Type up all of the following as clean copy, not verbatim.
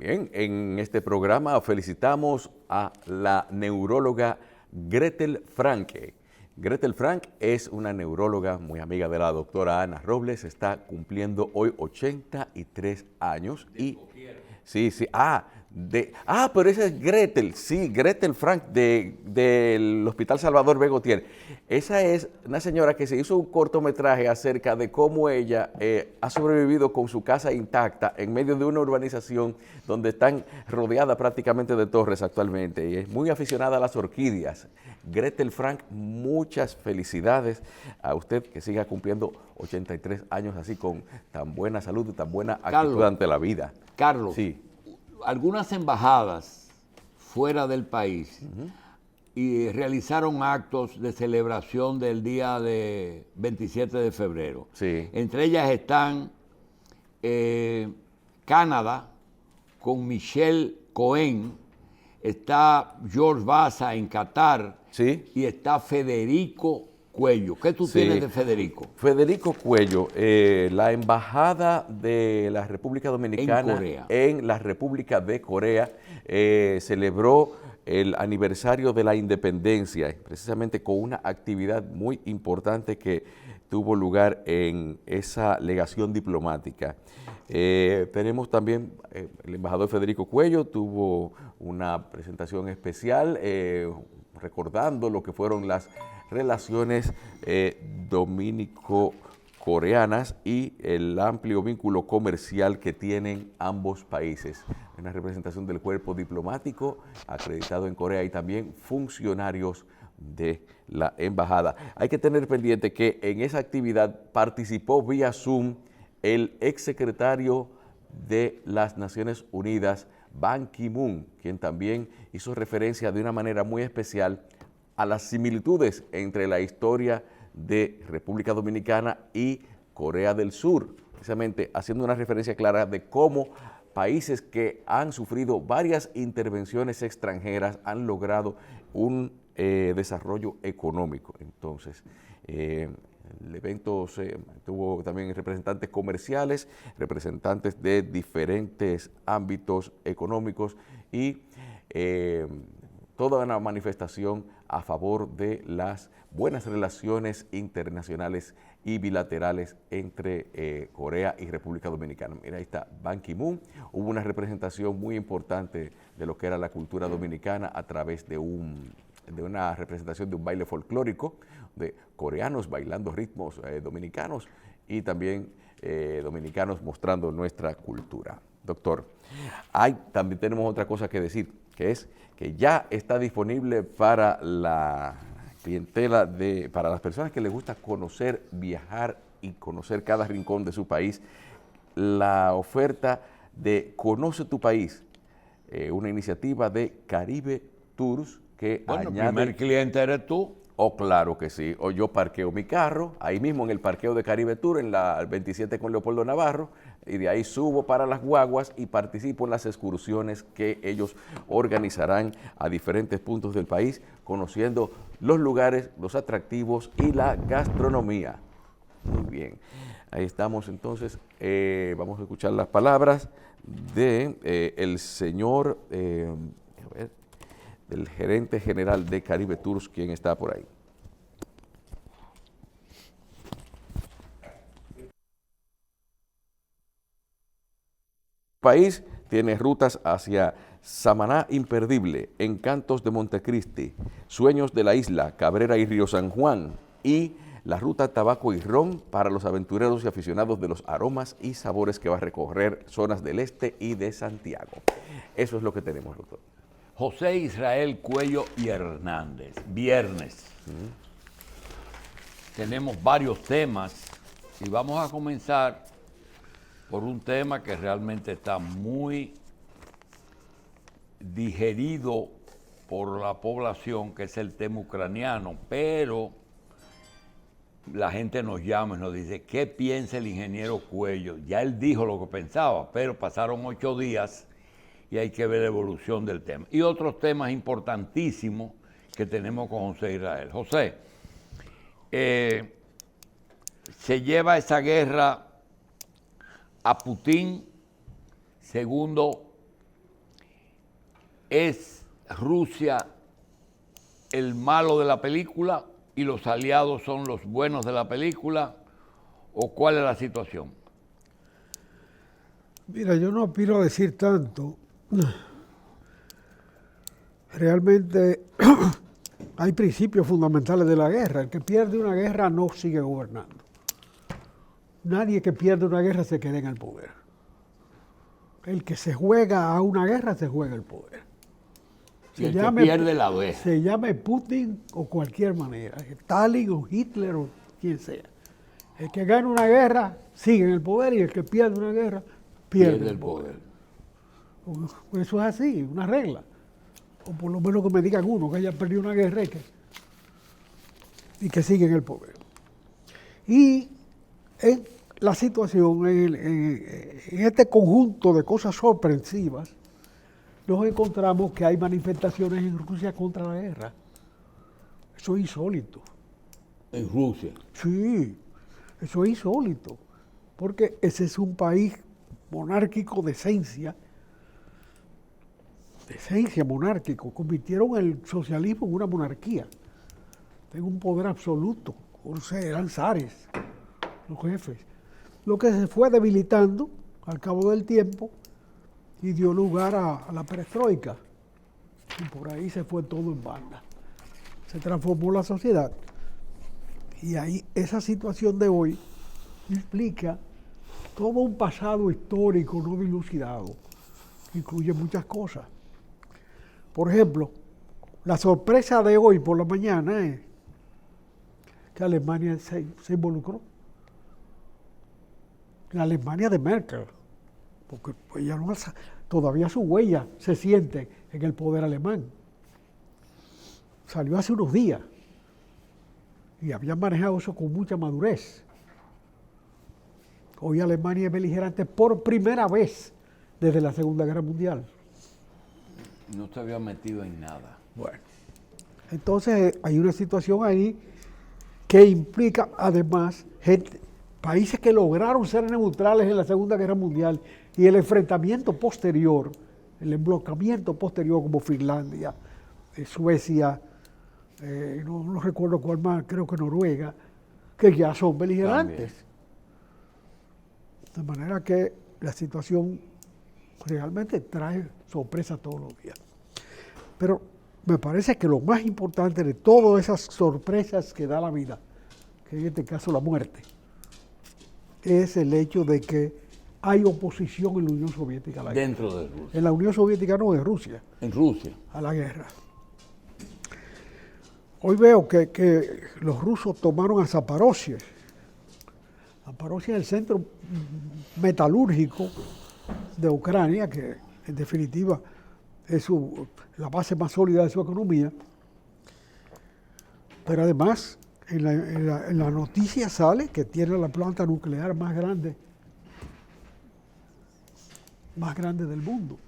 Bien, en este programa felicitamos a la neuróloga Gretel Franke. Gretel Frank es una neuróloga muy amiga de la doctora Ana Robles, está cumpliendo hoy 83 años y... Sí, sí, pero esa es Gretel, sí, Gretel Frank del Hospital Salvador B. Gautier. Esa es una señora que se hizo un cortometraje acerca de cómo ella ha sobrevivido con su casa intacta en medio de una urbanización donde están rodeadas prácticamente de torres actualmente y es muy aficionada a las orquídeas. Gretel Frank, muchas felicidades a usted que siga cumpliendo 83 años así con tan buena salud y tan buena actitud ante la vida. Carlos, sí. Algunas embajadas fuera del país y realizaron actos de celebración del día de 27 de febrero. Sí. Entre ellas están Canadá con Michelle Cohen, está George Baza en Qatar, sí. y está Federico Cuello. ¿Qué tú tienes de Federico? Federico Cuello, la embajada de la República Dominicana en la República de Corea celebró el aniversario de la independencia, precisamente con una actividad muy importante que tuvo lugar en esa legación diplomática. Tenemos también, el embajador Federico Cuello tuvo una presentación especial recordando lo que fueron las relaciones dominico-coreanas y el amplio vínculo comercial que tienen ambos países. Una representación del cuerpo diplomático acreditado en Corea y también funcionarios de la embajada. Hay que tener pendiente que en esa actividad participó vía Zoom el exsecretario de las Naciones Unidas, Ban Ki-moon, quien también hizo referencia de una manera muy especial a las similitudes entre la historia de República Dominicana y Corea del Sur, precisamente haciendo una referencia clara de cómo países que han sufrido varias intervenciones extranjeras han logrado un desarrollo económico. Entonces, el evento tuvo también representantes comerciales, representantes de diferentes ámbitos económicos y toda una manifestación a favor de las buenas relaciones internacionales y bilaterales entre Corea y República Dominicana. Mira, ahí está Ban Ki-moon. Hubo una representación muy importante de lo que era la cultura dominicana a través de una representación de un baile folclórico de coreanos bailando ritmos dominicanos y también dominicanos mostrando nuestra cultura. Doctor, también tenemos otra cosa que decir, que es que ya está disponible para la clientela, para las personas que les gusta conocer, viajar y conocer cada rincón de su país, la oferta de Conoce tu País, una iniciativa de Caribe Tours que añade... el primer cliente eres tú. Oh, claro que sí. O yo parqueo mi carro, ahí mismo en el parqueo de Caribe Tour, en la 27 con Leopoldo Navarro, y de ahí subo para las guaguas y participo en las excursiones que ellos organizarán a diferentes puntos del país, conociendo los lugares, los atractivos y la gastronomía. Muy bien. Ahí estamos entonces. Vamos a escuchar las palabras de el señor... del gerente general de Caribe Tours, quien está por ahí. El país tiene rutas hacia Samaná imperdible, Encantos de Montecristi, Sueños de la Isla, Cabrera y Río San Juan, y la ruta Tabaco y Ron para los aventureros y aficionados de los aromas y sabores que va a recorrer zonas del este y de Santiago. Eso es lo que tenemos, doctor. José Israel Cuello y Hernández, viernes. Tenemos varios temas y vamos a comenzar por un tema que realmente está muy digerido por la población, que es el tema ucraniano, pero la gente nos llama y nos dice, ¿qué piensa el ingeniero Cuello? Ya él dijo lo que pensaba, pero pasaron 8 días y hay que ver la evolución del tema. Y otros temas importantísimos que tenemos con José Israel. José, se lleva esa guerra a Putin, segundo, ¿Es Rusia el malo de la película y los aliados son los buenos de la película? ¿O cuál es la situación? Mira, yo no aspiro a decir tanto. Realmente hay principios fundamentales de la guerra. El que pierde una guerra no sigue gobernando. Nadie que pierde una guerra se queda en el poder. El que se juega a una guerra se juega el poder. Y el que pierde la ve. Se llame Putin o cualquier manera, Stalin o Hitler o quien sea. El que gana una guerra sigue en el poder y el que pierde una guerra pierde el poder. Eso es así, una regla. O por lo menos que me digan uno que haya perdido una guerra y que sigue en el poder. Y en la situación, en este conjunto de cosas sorpresivas, nos encontramos que hay manifestaciones en Rusia contra la guerra. Eso es insólito. ¿En Rusia? Sí, eso es insólito, porque ese es un país monárquico de esencia monárquico. Convirtieron el socialismo en una monarquía, en un poder absoluto. O sea, eran zares, los jefes. Lo que se fue debilitando al cabo del tiempo y dio lugar a la perestroika. Y por ahí se fue todo en banda. Se transformó la sociedad. Y ahí esa situación de hoy implica todo un pasado histórico no dilucidado. Incluye muchas cosas. Por ejemplo, la sorpresa de hoy por la mañana es que Alemania se involucró. La Alemania de Merkel, porque ella no, todavía su huella se siente en el poder alemán. Salió hace unos días y había manejado eso con mucha madurez. Hoy Alemania es beligerante por primera vez desde la Segunda Guerra Mundial. No se había metido en nada. Bueno, entonces hay una situación ahí que implica además países que lograron ser neutrales en la Segunda Guerra Mundial y el enfrentamiento posterior, el emblocamiento posterior como Finlandia, Suecia, no recuerdo cuál más, creo que Noruega, que ya son beligerantes. De manera que la situación realmente trae sorpresa todos los días. Pero me parece que lo más importante de todas esas sorpresas que da la vida, que en este caso la muerte, es el hecho de que hay oposición en la Unión Soviética a la guerra. Dentro de Rusia. En la Unión Soviética no, en Rusia. En Rusia. A la guerra. Hoy veo que los rusos tomaron a Zaporozhye. Zaporozhye es el centro metalúrgico de Ucrania, que en definitiva es la base más sólida de su economía. Pero además, en la noticia sale que tiene la planta nuclear más grande del mundo,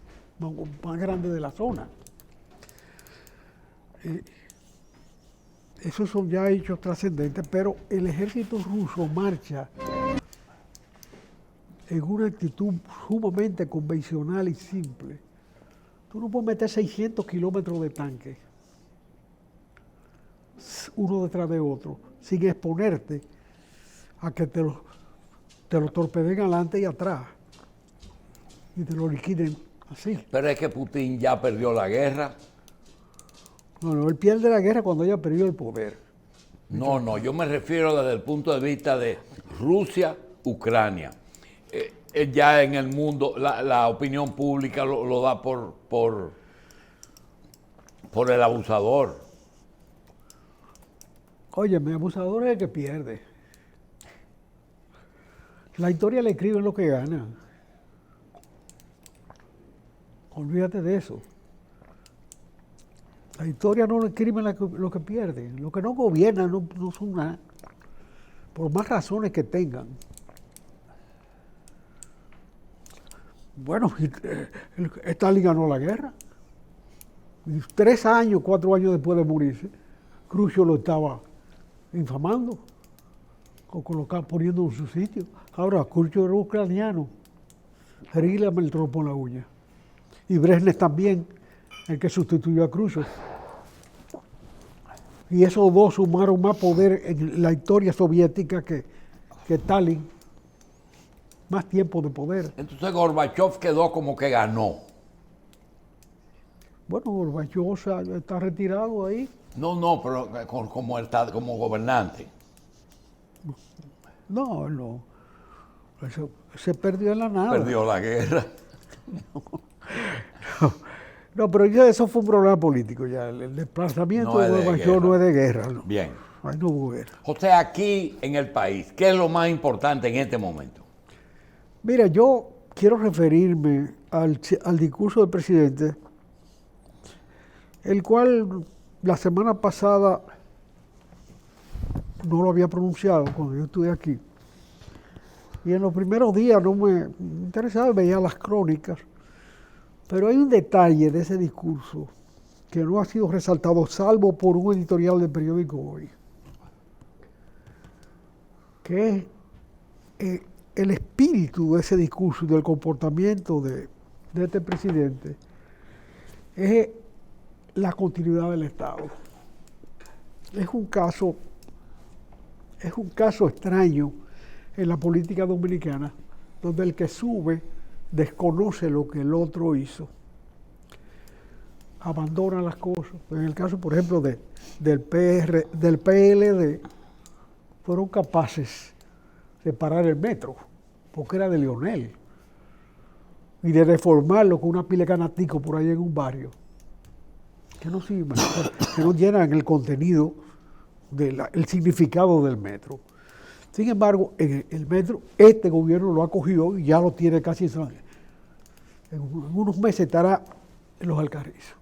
más grande de la zona. Esos son ya hechos trascendentes, pero el ejército ruso marcha en una actitud sumamente convencional y simple. Tú no puedes meter 600 kilómetros de tanque, uno detrás de otro, sin exponerte a que te lo torpeden adelante y atrás y te lo liquiden así. Pero es que Putin ya perdió la guerra. No, él pierde la guerra cuando haya perdido el poder. No, yo me refiero desde el punto de vista de Rusia, Ucrania. Ya en el mundo, la opinión pública lo da por el abusador. Oye, mi abusador es el que pierde. La historia le escriben lo que gana. Olvídate de eso. La historia no le escriben lo que pierden. Los que no gobiernan no son nada. Por más razones que tengan. Bueno, Stalin ganó la guerra. Y 3 años, 4 años después de morirse, Khrushchev lo estaba infamando, o poniendo en su sitio. Ahora, Khrushchev era ucraniano. Hitler me el tropo en la uña. Y Brezhnev también el que sustituyó a Khrushchev. Y esos dos sumaron más poder en la historia soviética que Stalin, más tiempo de poder. Entonces Gorbachev quedó como que ganó. Bueno, Gorbachev está retirado ahí. No, pero como gobernante. No. Eso se perdió en la nada. Perdió la guerra. No, pero ya eso fue un problema político ya. El desplazamiento de Gorbachev no es de guerra. No. Bien. Ahí no hubo guerra. José, aquí en el país, ¿qué es lo más importante en este momento? Mira, yo quiero referirme al discurso del presidente, el cual la semana pasada no lo había pronunciado cuando yo estuve aquí. Y en los primeros días no me interesaba, veía las crónicas. Pero hay un detalle de ese discurso que no ha sido resaltado, salvo por un editorial del periódico Hoy, que es el espíritu de ese discurso y del comportamiento de este presidente, es la continuidad del Estado. Es un caso extraño en la política dominicana, donde el que sube desconoce lo que el otro hizo, abandona las cosas. En el caso, por ejemplo, del PLD, fueron capaces de parar el metro, porque era de Leonel, y de reformarlo con una pila de canaticos por ahí en un barrio, que no sirven, que no llenan el contenido, el significado del metro. Sin embargo, el metro, este gobierno lo ha cogido y ya lo tiene casi en unos meses estará en Los Alcarrizos.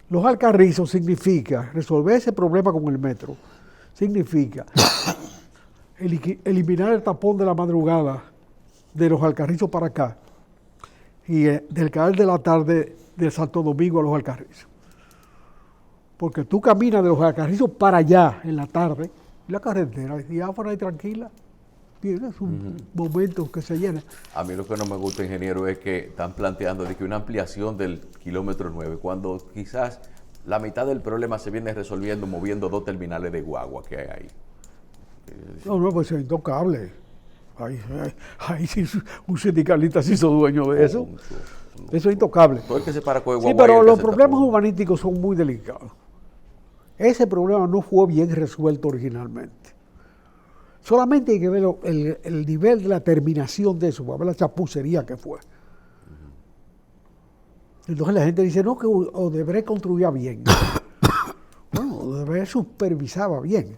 Los Alcarrizos significa resolver ese problema con el metro, significa eliminar el tapón de la madrugada de Los Alcarrizos para acá y del caer de la tarde de Santo Domingo a Los Alcarrizos. Porque tú caminas de Los Alcarrizos para allá en la tarde, y la carretera es diáfana y tranquila, tienes un momento que se llena. A mí lo que no me gusta, ingeniero, es que están planteando de que una ampliación del kilómetro 9, cuando quizás la mitad del problema se viene resolviendo moviendo 2 terminales de guagua que hay ahí. No, pues es intocable. Ahí sí un sindicalista se hizo dueño de eso. Eso es intocable. Todo el que se para con el Sí, guagua pero ahí, los problemas urbanísticos son muy delicados. Ese problema no fue bien resuelto originalmente. Solamente hay que ver el nivel de la terminación de eso, para ver la chapucería que fue. Entonces la gente dice, no, que Odebrecht construía bien. Bueno, Odebrecht supervisaba bien,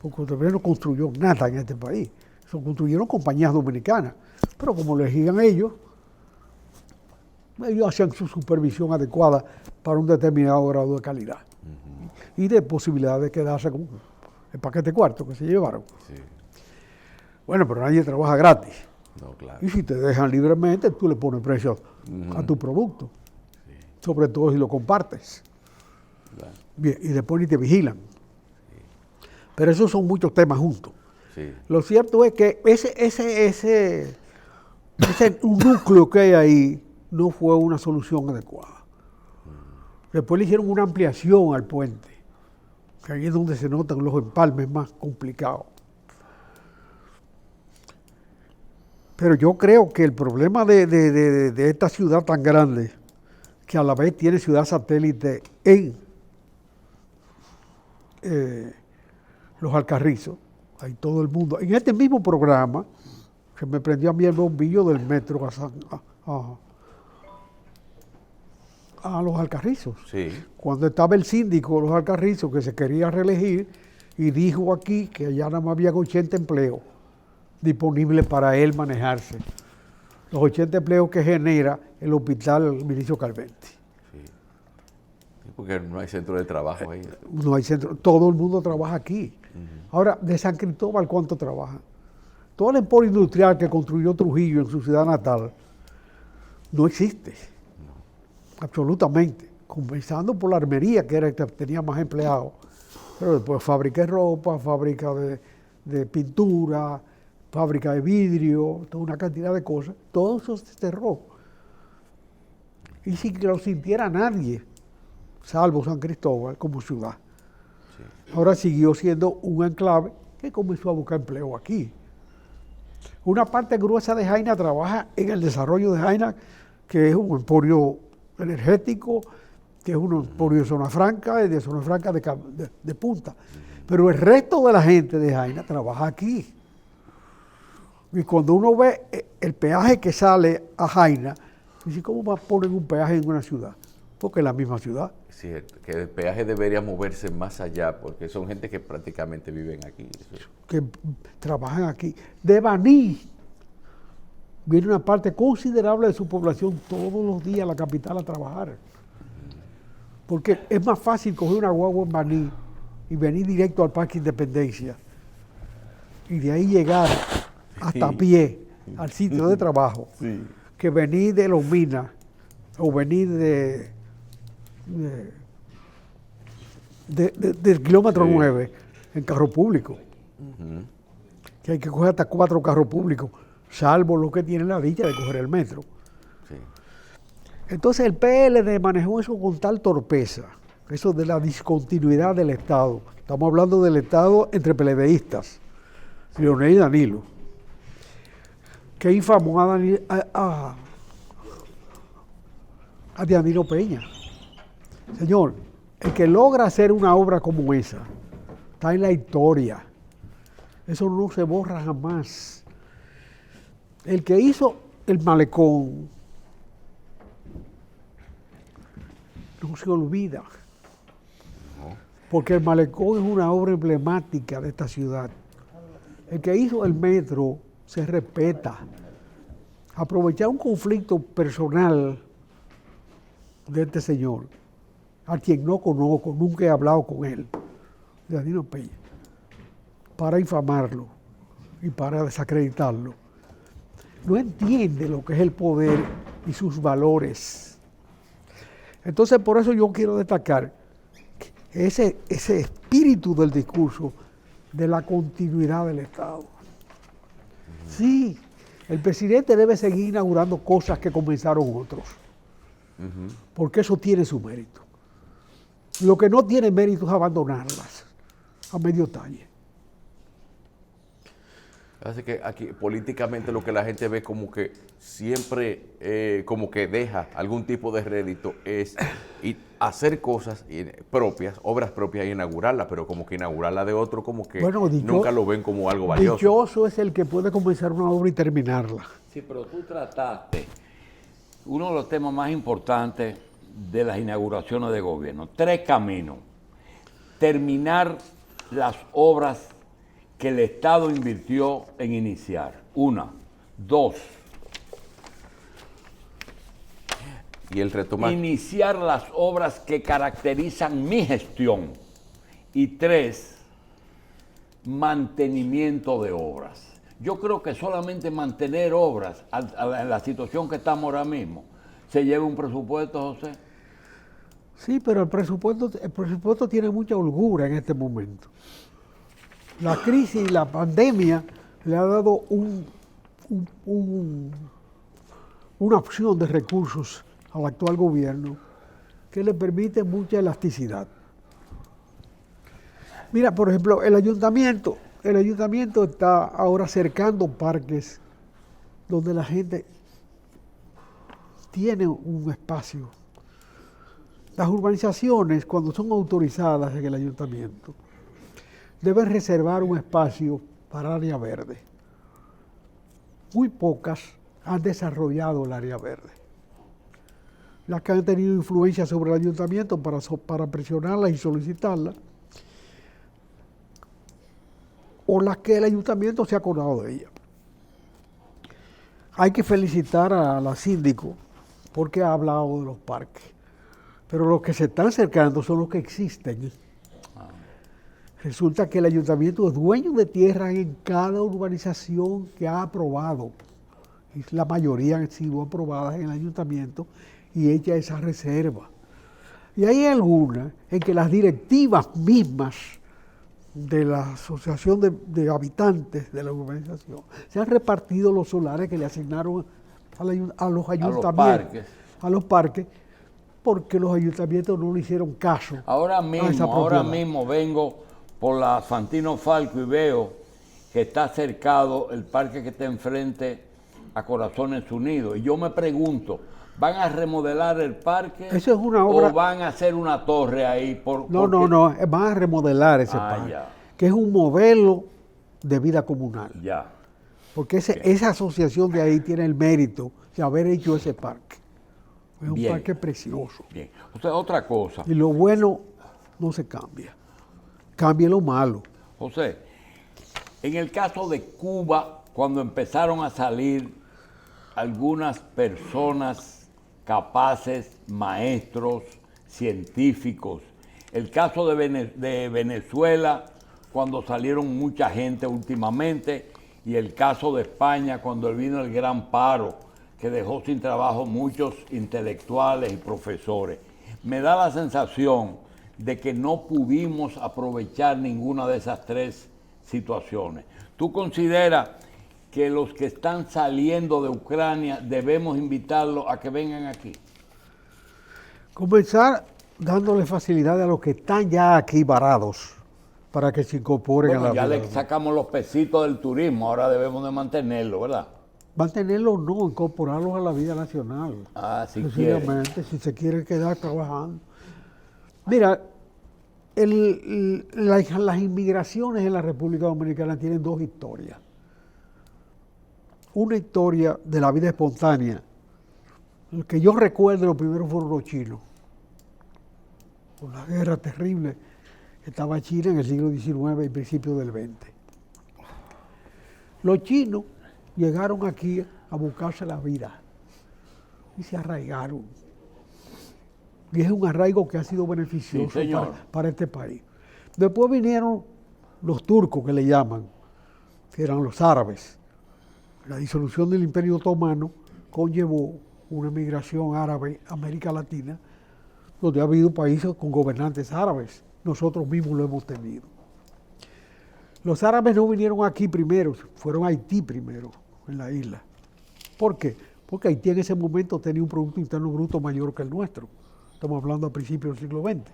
porque Odebrecht no construyó nada en este país. Se construyeron compañías dominicanas, pero como lo elegían ellos hacían su supervisión adecuada para un determinado grado de calidad y de posibilidad de quedarse con el paquete cuarto que se llevaron. Sí. Bueno, pero nadie trabaja gratis. No, claro. Y si te dejan libremente, tú le pones precio a tu producto. Sí. Sobre todo si lo compartes. Claro. Bien, y después ni te vigilan. Sí. Pero esos son muchos temas juntos. Sí. Lo cierto es que ese núcleo que hay ahí no fue una solución adecuada. Después le hicieron una ampliación al puente, que ahí es donde se notan los empalmes más complicados. Pero yo creo que el problema de esta ciudad tan grande, que a la vez tiene ciudad satélite en Los Alcarrizos, hay todo el mundo. En este mismo programa, que me prendió a mí el bombillo del metro a Los Alcarrizos. Sí. Cuando estaba el síndico de Los Alcarrizos que se quería reelegir y dijo aquí que allá nada más había 80 empleos disponibles para él manejarse. Los 80 empleos que genera el hospital Vinicio Calventi. Sí. Porque no hay centro de trabajo ahí. No hay centro, todo el mundo trabaja aquí. Ahora, de San Cristóbal, ¿cuánto trabaja? Todo el emporio industrial que construyó Trujillo en su ciudad natal no existe. Absolutamente, comenzando por la armería, que era el que tenía más empleados, pero después fábrica de ropa, fábrica de pintura, fábrica de vidrio, toda una cantidad de cosas, todo eso se cerró. y sin que lo sintiera nadie, salvo San Cristóbal como ciudad. Sí. Ahora siguió siendo un enclave que comenzó a buscar empleo aquí. Una parte gruesa de Jaina trabaja en el desarrollo de Jaina, que es un emporio energético, que es un emporio de zona franca y de zona franca de punta. Pero el resto de la gente de Jaina trabaja aquí. Y cuando uno ve el peaje que sale a Jaina, dice, ¿cómo va a poner un peaje en una ciudad? Porque es la misma ciudad. Sí, que el peaje debería moverse más allá, porque son gente que prácticamente viven aquí. Eso. Que trabajan aquí. De Baní viene una parte considerable de su población todos los días a la capital a trabajar. Porque es más fácil coger una guagua en Baní y venir directo al Parque Independencia y de ahí llegar hasta a pie al sitio de trabajo, Sí. que venir de Los Minas o venir del kilómetro 9 en carro público. Que hay que coger hasta 4 carros públicos, salvo los que tienen la dicha de coger el metro. Sí. Entonces el PLD manejó eso con tal torpeza, eso de la discontinuidad del Estado. Estamos hablando del Estado entre PLDistas, Leonel y Danilo, que infamó a Danilo Peña. Señor, el que logra hacer una obra como esa, está en la historia. Eso no se borra jamás. El que hizo el malecón no se olvida. Porque el malecón es una obra emblemática de esta ciudad. El que hizo el metro se respeta. Aprovechar un conflicto personal de este señor, a quien no conozco, nunca he hablado con él, de Danilo Peña, para infamarlo y para desacreditarlo. No entiende lo que es el poder y sus valores. Entonces, por eso yo quiero destacar ese espíritu del discurso de la continuidad del Estado. Sí, el presidente debe seguir inaugurando cosas que comenzaron otros, porque eso tiene su mérito. Lo que no tiene mérito es abandonarlas a medio talle. Así que aquí políticamente lo que la gente ve como que siempre como que deja algún tipo de rédito es hacer cosas propias, obras propias e inaugurarlas, pero como que inaugurarla de otro como que nunca lo ven como algo valioso. Dichoso es el que puede comenzar una obra y terminarla. Sí, pero tú trataste uno de los temas más importantes de las inauguraciones de gobierno. 3 caminos. Terminar las obras que el Estado invirtió en iniciar. 1. 2. Y el retomar. Iniciar las obras que caracterizan mi gestión. Y 3. Mantenimiento de obras. Yo creo que solamente mantener obras en la situación que estamos ahora mismo se lleva un presupuesto, José. Sí, pero el presupuesto tiene mucha holgura en este momento. La crisis y la pandemia le ha dado una opción de recursos al actual gobierno que le permite mucha elasticidad. Mira, por ejemplo, el ayuntamiento está ahora cercando parques donde la gente tiene un espacio. Las urbanizaciones, cuando son autorizadas en el ayuntamiento, deben reservar un espacio para área verde. Muy pocas han desarrollado el área verde. Las que han tenido influencia sobre el ayuntamiento para presionarlas y solicitarlas, o las que el ayuntamiento se ha acordado de ellas. Hay que felicitar a la síndico porque ha hablado de los parques, pero los que se están acercando son los que existen. Resulta que el ayuntamiento es dueño de tierras en cada urbanización que ha aprobado. Y la mayoría han sido aprobadas en el ayuntamiento y hecha esa reserva. Y hay algunas en que las directivas mismas de la asociación de habitantes de la urbanización se han repartido los solares que le asignaron a los ayuntamientos, a los parques porque los ayuntamientos no le hicieron caso. Ahora a esa propiedad. mismo vengo por la Fantino Falco y veo que está cercado el parque que está enfrente a Corazones Unidos. Y yo me pregunto, ¿van a remodelar el parque? Eso es una obra. ¿O van a hacer una torre ahí? No, van a remodelar ese parque, ya. que es un modelo de vida comunal. Ya. Porque esa asociación de ahí tiene el mérito de haber hecho ese parque. Es un Bien. parque precioso. Bien. O sea, otra cosa. Y lo bueno no se cambia. Cambia lo malo. José, en el caso de Cuba, cuando empezaron a salir algunas personas capaces, maestros, científicos, el caso de Venezuela, cuando salieron mucha gente últimamente, y el caso de España, cuando vino el gran paro, que dejó sin trabajo muchos intelectuales y profesores. Me da la sensación de que no pudimos aprovechar ninguna de esas tres situaciones. ¿Tú consideras que los que están saliendo de Ucrania debemos invitarlos a que vengan aquí? Comenzar dándole facilidades a los que están ya aquí varados para que se incorporen Bueno, a la ya vida. le sacamos los pesitos del turismo, ahora debemos de mantenerlo, ¿verdad? Mantenerlos no, incorporarlos a la vida nacional. Ah, si quieren. Sencillamente, si se quieren quedar trabajando. Mira, las inmigraciones en la República Dominicana tienen dos historias. Una historia de la vida espontánea. El que yo recuerdo, los primeros fueron los chinos. Por la guerra terrible que estaba China en el siglo XIX y principios del XX. Los chinos llegaron aquí a buscarse la vida y se arraigaron. Y es un arraigo que ha sido beneficioso para este país. Después vinieron los turcos, que le llaman, que eran los árabes. La disolución del Imperio Otomano conllevó una migración árabe a América Latina, donde ha habido países con gobernantes árabes. Nosotros mismos lo hemos tenido. Los árabes no vinieron aquí primero, fueron a Haití primero, en la isla. ¿Por qué? Porque Haití en ese momento tenía un Producto Interno Bruto mayor que el nuestro. Estamos hablando a principios del siglo XX.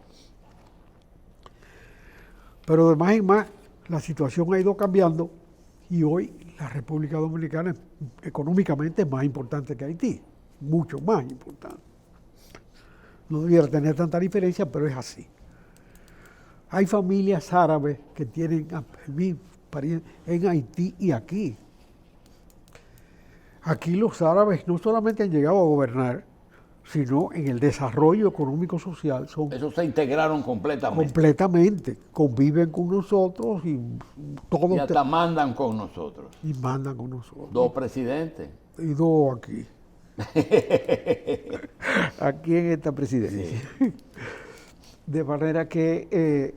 Pero de más en más, la situación ha ido cambiando y hoy la República Dominicana económicamente es más importante que Haití, mucho más importante. No debiera tener tanta diferencia, pero es así. Hay familias árabes que tienen parientes en Haití y aquí. Aquí los árabes no solamente han llegado a gobernar, sino en el desarrollo económico-social. Esos se integraron completamente. Completamente. Conviven con nosotros y todos. Y hasta mandan con nosotros. Y mandan con nosotros. 2 presidentes. Y 2 aquí. Aquí en esta presidencia. Sí. De manera que,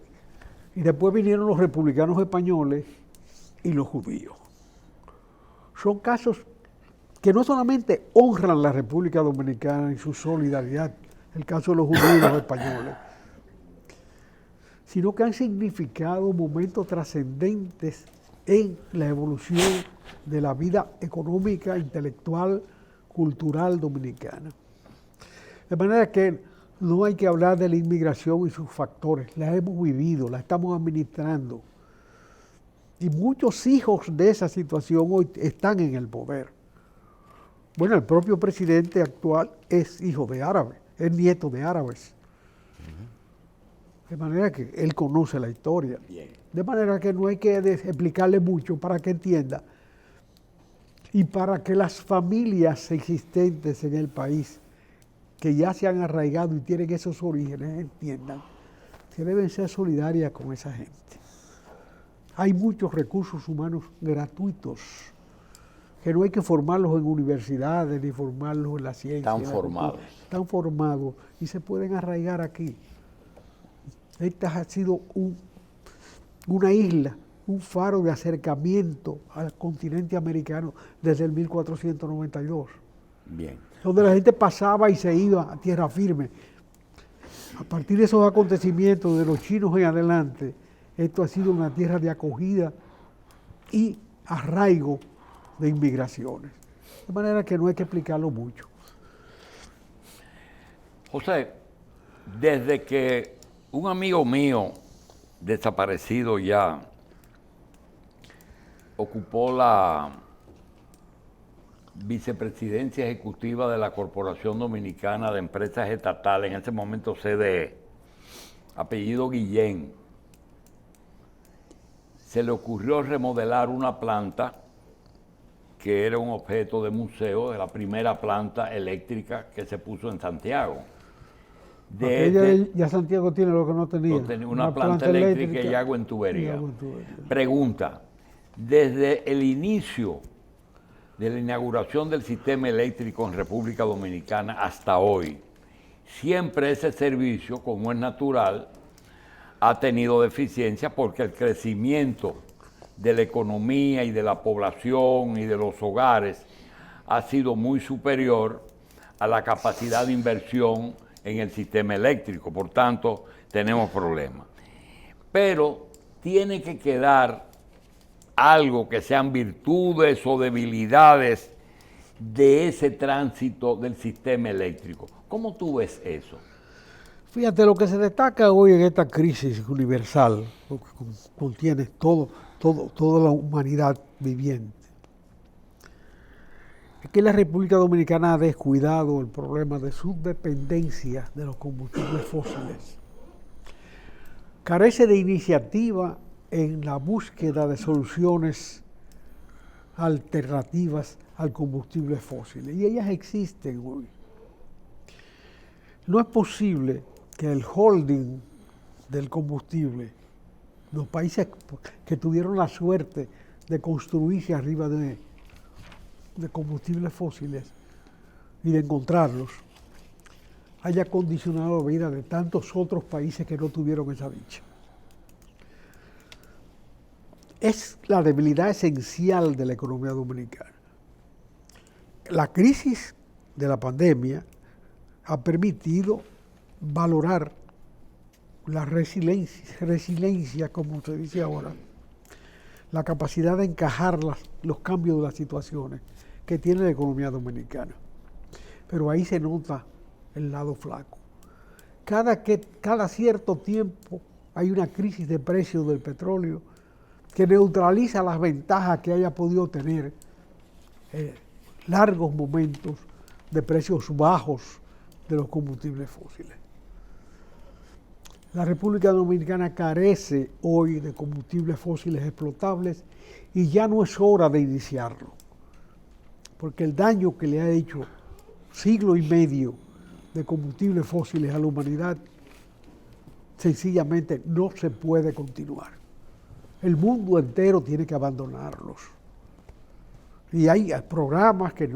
y después vinieron los republicanos españoles y los judíos. Son casos que no solamente honran la República Dominicana en su solidaridad, el caso de los judíos y los españoles, sino que han significado momentos trascendentes en la evolución de la vida económica, intelectual, cultural dominicana. De manera que no hay que hablar de la inmigración y sus factores, la hemos vivido, la estamos administrando. Y muchos hijos de esa situación hoy están en el poder. Bueno, el propio presidente actual es hijo de árabes, es nieto de árabes. De manera que él conoce la historia. Bien. De manera que no hay que explicarle mucho para que entienda y para que las familias existentes en el país que ya se han arraigado y tienen esos orígenes entiendan que deben ser solidarias con esa gente. Hay muchos recursos humanos gratuitos que no hay que formarlos en universidades ni formarlos en la ciencia. Están formados. Están formados y se pueden arraigar aquí. Esta ha sido una isla, un faro de acercamiento al continente americano desde el 1492. Bien. Donde la gente pasaba y se iba a tierra firme. A partir de esos acontecimientos de los chinos en adelante, esto ha sido una tierra de acogida y arraigo de inmigraciones. De manera que no hay que explicarlo mucho. José, desde que un amigo mío, desaparecido ya, ocupó la vicepresidencia ejecutiva de la Corporación Dominicana de Empresas Estatales, en ese momento CDE, apellido Guillén, se le ocurrió remodelar una planta que era un objeto de museo, de la primera planta eléctrica que se puso en Santiago. Ya Santiago tiene lo que no tenía. Una planta eléctrica y agua en tubería. Pregunta, desde el inicio de la inauguración del sistema eléctrico en República Dominicana hasta hoy, siempre ese servicio, como es natural, ha tenido deficiencia porque el crecimiento de la economía y de la población y de los hogares ha sido muy superior a la capacidad de inversión en el sistema eléctrico. Por tanto, tenemos problemas. Pero tiene que quedar algo que sean virtudes o debilidades de ese tránsito del sistema eléctrico. ¿Cómo tú ves eso? Fíjate, lo que se destaca hoy en esta crisis universal, lo que contiene toda la humanidad viviente, es que la República Dominicana ha descuidado el problema de su dependencia de los combustibles fósiles. Carece de iniciativa en la búsqueda de soluciones alternativas al combustible fósil, y ellas existen hoy. No es posible que el holding del combustible, los países que tuvieron la suerte de construirse arriba de combustibles fósiles y de encontrarlos, haya condicionado la vida de tantos otros países que no tuvieron esa dicha. Es la debilidad esencial de la economía dominicana. La crisis de la pandemia ha permitido valorar la resiliencia, como se dice ahora, la capacidad de encajar los cambios de las situaciones que tiene la economía dominicana. Pero ahí se nota el lado flaco. Cada cierto tiempo hay una crisis de precios del petróleo que neutraliza las ventajas que haya podido tener largos momentos de precios bajos de los combustibles fósiles. La República Dominicana carece hoy de combustibles fósiles explotables y ya no es hora de iniciarlo, porque el daño que le ha hecho siglo y medio de combustibles fósiles a la humanidad sencillamente no se puede continuar. El mundo entero tiene que abandonarlos. Y hay programas que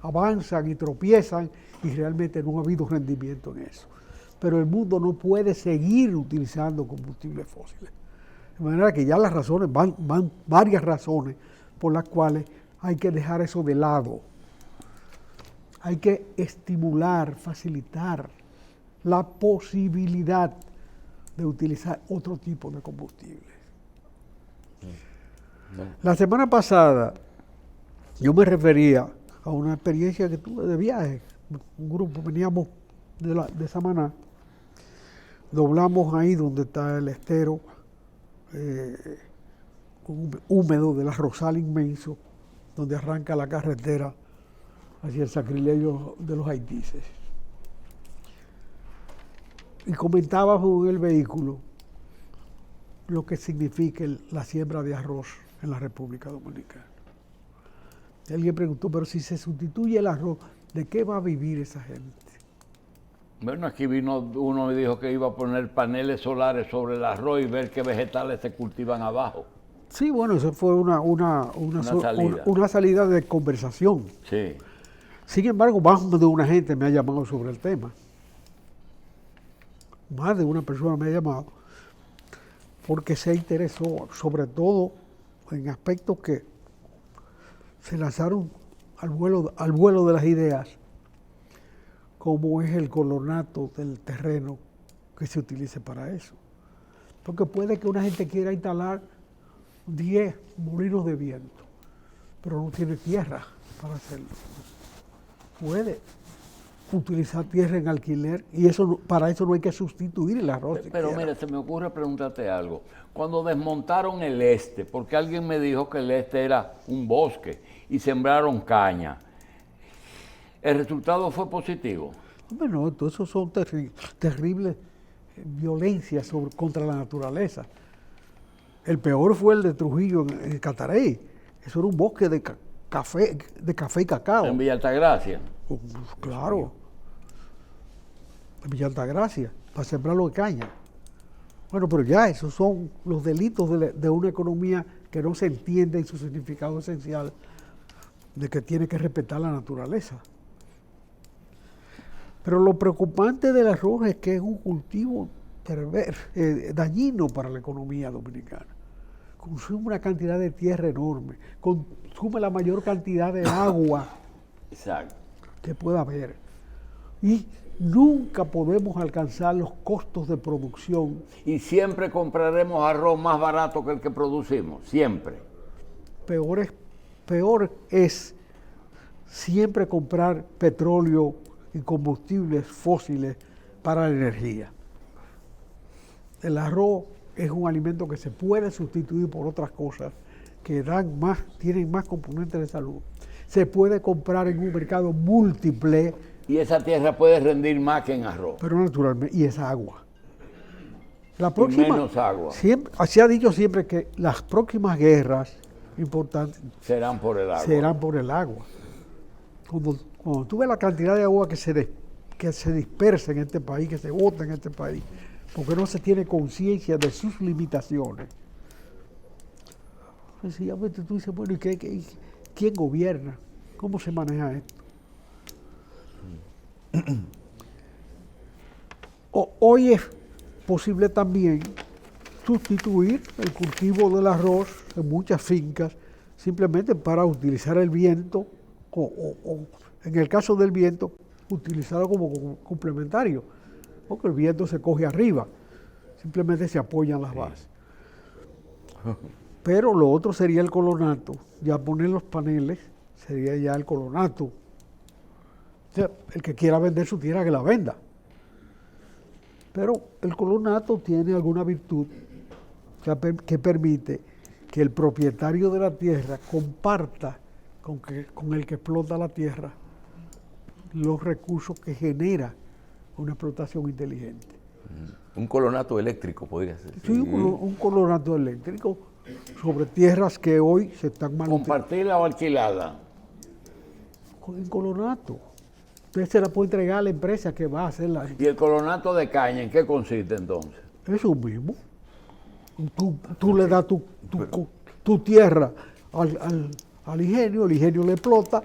avanzan y tropiezan y realmente no ha habido rendimiento en eso. Pero el mundo no puede seguir utilizando combustibles fósiles. De manera que ya las razones, van varias razones por las cuales hay que dejar eso de lado. Hay que estimular, facilitar la posibilidad de utilizar otro tipo de combustibles. La semana pasada yo me refería a una experiencia que tuve de viaje. Un grupo, veníamos de Samaná, doblamos ahí donde está el estero húmedo de la Rosal Inmenso, donde arranca la carretera hacia el sacrilegio de los haitises. Y comentábamos en el vehículo lo que significa la siembra de arroz en la República Dominicana. Y alguien preguntó, pero si se sustituye el arroz, ¿de qué va a vivir esa gente? Bueno, aquí vino uno y dijo que iba a poner paneles solares sobre el arroz y ver qué vegetales se cultivan abajo. Sí, bueno, eso fue una salida de conversación. Sí. Sin embargo, más de una gente me ha llamado sobre el tema. Más de una persona me ha llamado porque se interesó, sobre todo en aspectos que se lanzaron al vuelo de las ideas, como es el colonato del terreno que se utilice para eso. Porque puede que una gente quiera instalar 10 molinos de viento, pero no tiene tierra para hacerlo. Puede. utilizar tierra en alquiler y eso para eso no hay que sustituir el arroz. Pero siquiera. mira, se me ocurre preguntarte algo. Cuando desmontaron el este, porque alguien me dijo que el este era un bosque y sembraron caña, ¿el resultado fue positivo? Hombre, no, todo eso son terribles violencias contra la naturaleza. El peor fue el de Trujillo en Catarey. Eso era un bosque de café y cacao. En Villa Altagracia. Claro. En Villa Altagracia, para sembrarlo de caña. Bueno, pero ya esos son los delitos de una economía que no se entiende en su significado esencial de que tiene que respetar la naturaleza. Pero lo preocupante del arroz es que es un cultivo dañino para la economía dominicana. Consume una cantidad de tierra enorme, consume la mayor cantidad de agua Exacto. que pueda haber. Y nunca podemos alcanzar los costos de producción. Y siempre compraremos arroz más barato que el que producimos, siempre. Peor es siempre comprar petróleo y combustibles fósiles para la energía. El arroz es un alimento que se puede sustituir por otras cosas que tienen más componentes de salud. Se puede comprar en un mercado múltiple. Y esa tierra puede rendir más que en arroz. Pero naturalmente, y es agua. Y menos agua. Se ha dicho siempre que las próximas guerras importantes serán por el agua. serán por el agua. Cuando tú ves la cantidad de agua que se dispersa en este país, que se bota en este país, porque no se tiene conciencia de sus limitaciones. Sencillamente tú dices, bueno, ¿y quién gobierna? ¿Cómo se maneja esto? Hoy es posible también sustituir el cultivo del arroz en muchas fincas simplemente para utilizar el viento o en el caso del viento utilizarlo como complementario, porque el viento se coge arriba, simplemente se apoyan las bases. Pero lo otro sería el colonato, ya poner los paneles sería ya el colonato. O sea, el que quiera vender su tierra que la venda. Pero el colonato tiene alguna virtud que permite que el propietario de la tierra comparta con el que explota la tierra los recursos que genera una explotación inteligente. Un colonato eléctrico podría ser. Sí, un colonato eléctrico sobre tierras que hoy se están mal ¿Compartirla o alquilarla? en colonato. Usted se la puede entregar a la empresa que va a hacerla. ¿Y el colonato de caña en qué consiste entonces? Eso mismo. Tú le das tu tierra al ingenio, el ingenio le explota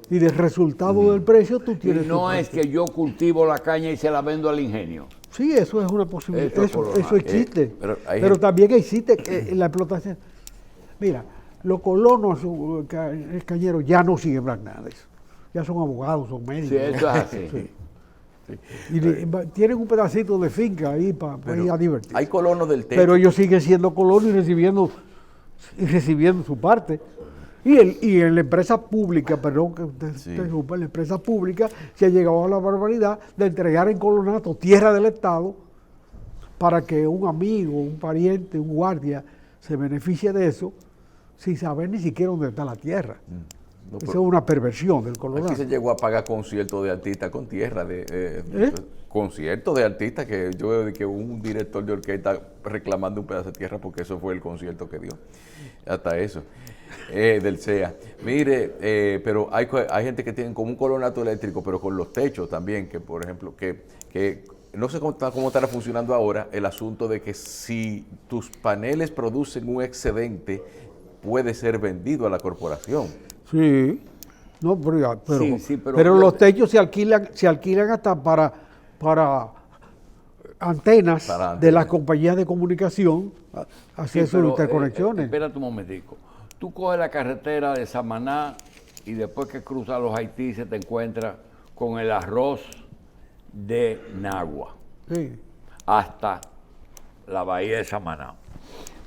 y del resultado del precio tú Y tienes. no es que yo cultivo la caña y se la vendo al ingenio. Sí, eso es una posibilidad. Eso es colonato. Eso existe. Pero también existe la explotación. Mira, los colonos cañeros ya no siembran nada de eso. Ya son abogados, son médicos. Sí, eso es así. Sí. Y tienen un pedacito de finca ahí para ir a divertir. Hay colonos del techo. Pero ellos siguen siendo colonos y recibiendo su parte. Y en la empresa pública, perdón que te interrumpa, en la empresa pública se ha llegado a la barbaridad de entregar en colonato tierra del Estado para que un amigo, un pariente, un guardia se beneficie de eso sin saber ni siquiera dónde está la tierra. No, Esa es una perversión del colonato. Aquí se llegó a pagar conciertos de artistas con tierra, conciertos de artistas que yo veo de que un director de orquesta reclamando un pedazo de tierra porque eso fue el concierto que dio, hasta eso, del CEA. Mire, pero hay gente que tiene como un colonato eléctrico, pero con los techos también, que por ejemplo, que no sé cómo estará funcionando ahora el asunto de que si tus paneles producen un excedente, puede ser vendido a la corporación. Sí, no, pero Sí, los techos se alquilan hasta para antenas de las compañías de comunicación, hacer sus interconexiones. Espérate un momentico. Tú coges la carretera de Samaná y después que cruzas los Haití se te encuentra con el arroz de Nagua Sí. hasta la bahía de Samaná.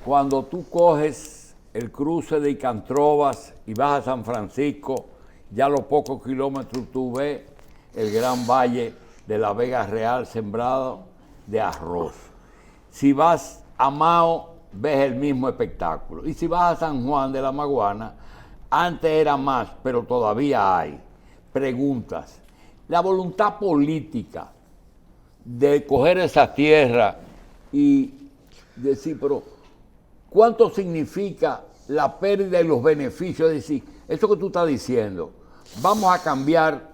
Cuando tú coges el cruce de Icantrobas y vas a San Francisco, ya a los pocos kilómetros tú ves el gran valle de la Vega Real sembrado de arroz. Si vas a Mao, ves el mismo espectáculo. Y si vas a San Juan de la Maguana, antes era más, pero todavía hay. Preguntas. La voluntad política de coger esa tierra y decir, pero ¿cuánto significa la pérdida y los beneficios? Es decir, eso que tú estás diciendo, vamos a cambiar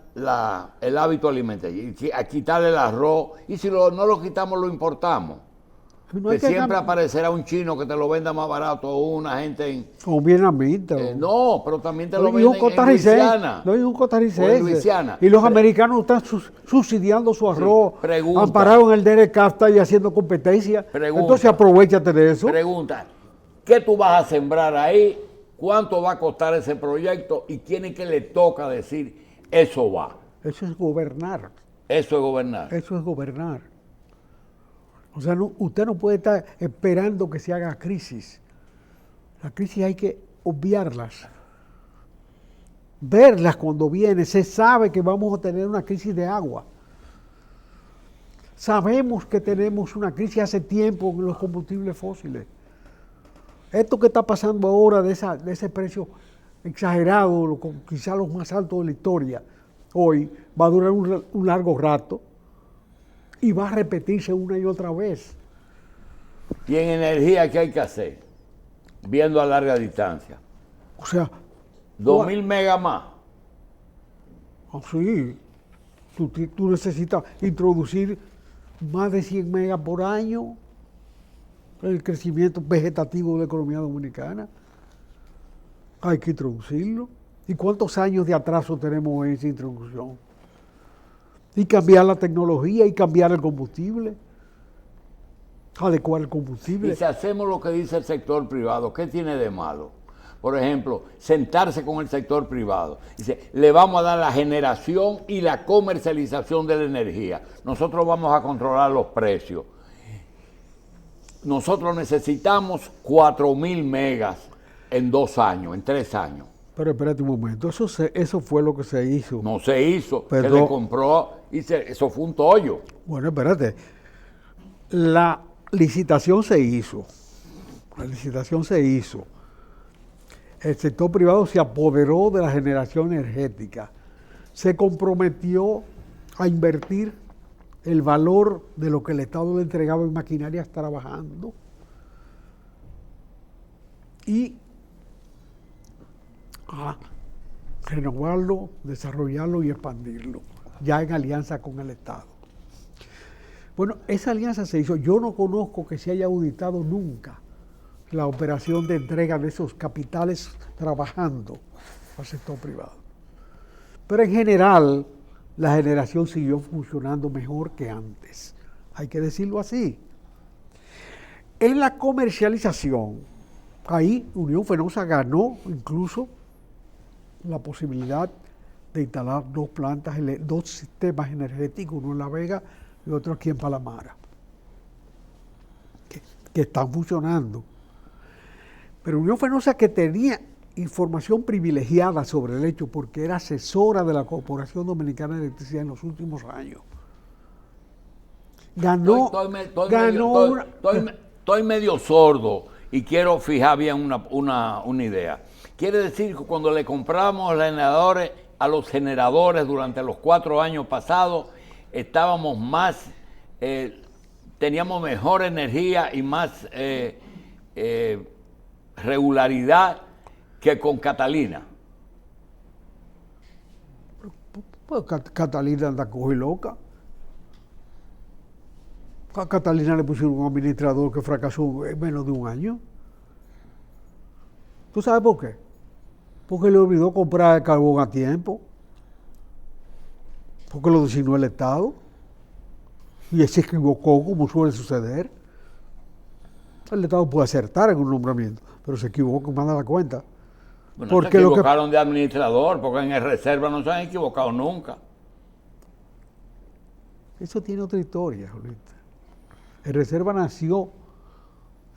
el hábito alimentario, a quitarle el arroz, y si no lo quitamos, lo importamos. No que siempre aparecerá un chino que te lo venda más barato, o una gente en... O vietnamita. no, pero también te lo y un venden en Luisiana. No, y un O en costarricense. Luisiana. Y los americanos están subsidiando su arroz, pregunta. amparados en el DRCAFTA y haciendo competencia. Pregunta. Entonces aprovechate de eso. Pregunta, ¿qué tú vas a sembrar ahí? ¿Cuánto va a costar ese proyecto? ¿Y quién es que le toca decir, eso va? Eso es gobernar. Eso es gobernar. Eso es gobernar. O sea, usted no puede estar esperando que se haga crisis. La crisis hay que obviarlas. Verlas cuando viene. Se sabe que vamos a tener una crisis de agua. Sabemos que tenemos una crisis hace tiempo en los combustibles fósiles. Esto que está pasando ahora de ese precio exagerado, quizá los más altos de la historia, hoy va a durar un largo rato. Y va a repetirse una y otra vez. ¿Y en energía qué hay que hacer? Viendo a larga distancia. O sea... 2.000 megas más. Sí. Tú necesitas introducir más de 100 megas por año. El crecimiento vegetativo de la economía dominicana. Hay que introducirlo. ¿Y cuántos años de atraso tenemos en esa introducción? Y cambiar la tecnología y cambiar el combustible. Adecuar el combustible. Y si hacemos lo que dice el sector privado, ¿qué tiene de malo? Por ejemplo, sentarse con el sector privado. Dice, le vamos a dar la generación y la comercialización de la energía. Nosotros vamos a controlar los precios. Nosotros necesitamos 4.000 megas en 2 años, en 3 años. Pero espérate un momento, eso fue lo que se hizo. No se hizo, Perdón. se le compró y eso fue un tollo. Bueno, espérate. La licitación se hizo. La licitación se hizo. El sector privado se apoderó de la generación energética. Se comprometió a invertir el valor de lo que el Estado le entregaba en maquinarias trabajando. Y a renovarlo, desarrollarlo y expandirlo, ya en alianza con el Estado. Bueno, esa alianza se hizo. Yo no conozco que se haya auditado nunca la operación de entrega de esos capitales trabajando al sector privado. Pero en general, la generación siguió funcionando mejor que antes. Hay que decirlo así. En la comercialización, ahí Unión Fenosa ganó incluso la posibilidad de instalar 2 plantas, 2 sistemas energéticos, uno en La Vega y otro aquí en Palamara, que están funcionando. Pero Unión Fenosa, que tenía información privilegiada sobre el hecho porque era asesora de la Corporación Dominicana de Electricidad en los últimos años, ganó, Estoy medio sordo y quiero fijar bien una idea. Quiere decir que cuando le compramos generadores a los generadores durante los 4 años pasados, estábamos más, teníamos mejor energía y más regularidad que con Catalina. Pues Catalina anda coge loca. A Catalina le pusieron un administrador que fracasó en menos de 1 año. ¿Tú sabes por qué? Porque le olvidó comprar el carbón a tiempo. Porque lo designó el Estado. Y él se equivocó, como suele suceder. El Estado puede acertar en un nombramiento, pero se equivocó, más da la cuenta. Bueno, porque se equivocaron de administrador, porque en el reserva no se han equivocado nunca. Eso tiene otra historia, Julita. El reserva nació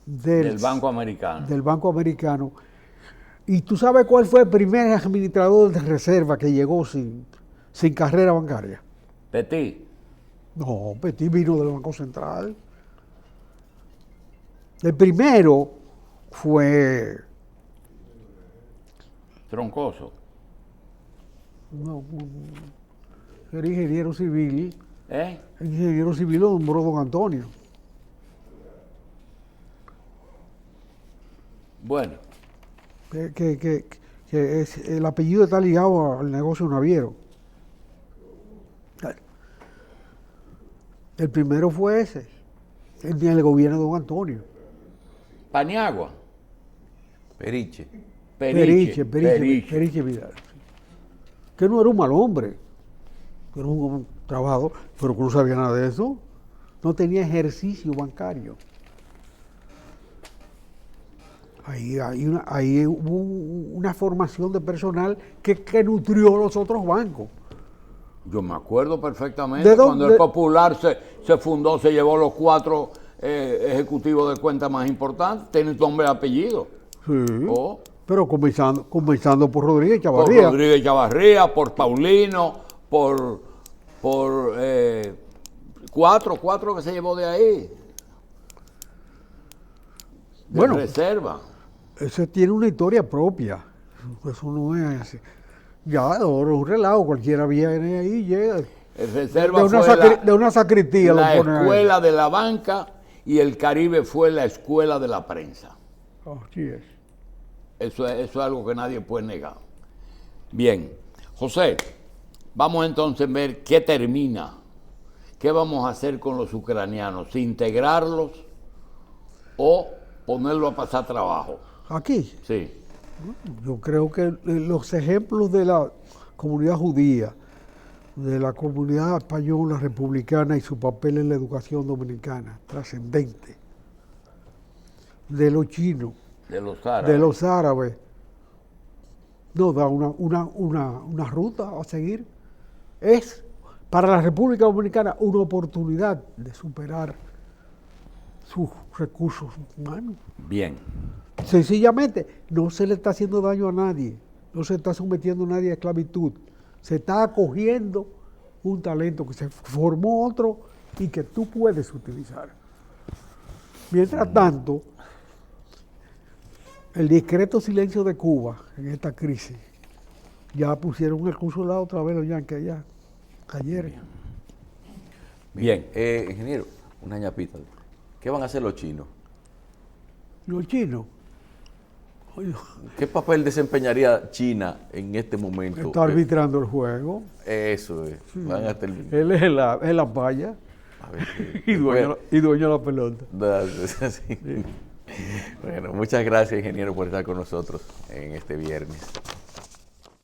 del Banco Americano. Del Banco Americano. ¿Y tú sabes cuál fue el primer administrador de reserva que llegó sin carrera bancaria? Petit, No, Petit vino del Banco Central. El primero fue Troncoso. no, era ingeniero civil. ¿Eh? El ingeniero civil lo nombró don Antonio. Bueno, Que el apellido está ligado al negocio naviero. El primero fue ese, el gobierno de don Antonio. Paniagua. Periche. Periche Vidal. Que no era un mal hombre, era un trabajador, pero que no sabía nada de eso. No tenía ejercicio bancario. Ahí hubo una formación de personal que nutrió los otros bancos. Yo me acuerdo perfectamente, ¿De cuando dónde? el Popular se fundó, se llevó los 4 ejecutivos de cuenta más importantes, tiene nombre y apellido. Sí. Oh, Pero comenzando por Rodríguez por Chavarría. Rodríguez Chavarría, por Paulino, por 4 que se llevó de ahí. De Bueno. reserva. Ese tiene una historia propia. Eso no es así. Ya, ahora un relajo, cualquiera viene ahí y llega. El reserva De una sacristía la lo ponen ahí. escuela de la banca y el Caribe fue la escuela de la prensa. Así es. Eso es algo que nadie puede negar. Bien, José, vamos entonces a ver qué termina. ¿Qué vamos a hacer con los ucranianos? ¿Integrarlos o ponerlos a pasar trabajo? Aquí, Sí. yo creo que los ejemplos de la comunidad judía, de la comunidad española republicana y su papel en la educación dominicana, trascendente, de los chinos, De los árabes. de los árabes, nos da una ruta a seguir. Es para la República Dominicana una oportunidad de superar sus recursos humanos. Bien. Sencillamente, no se le está haciendo daño a nadie, no se está sometiendo a nadie a esclavitud, se está acogiendo un talento que se formó otro y que tú puedes utilizar. Mientras tanto, el discreto silencio de Cuba en esta crisis, ya pusieron el consulado otra vez los yanquis allá, ayer. Bien. Ingeniero, una ñapita. ¿Qué van a hacer los chinos? Los chinos, oye, ¿Qué papel desempeñaría China en este momento? está arbitrando el juego, Eso es. Van a terminar. él es la valla A ver y dueño de la pelota. Sí. Bueno, muchas gracias, ingeniero, por estar con nosotros en este viernes.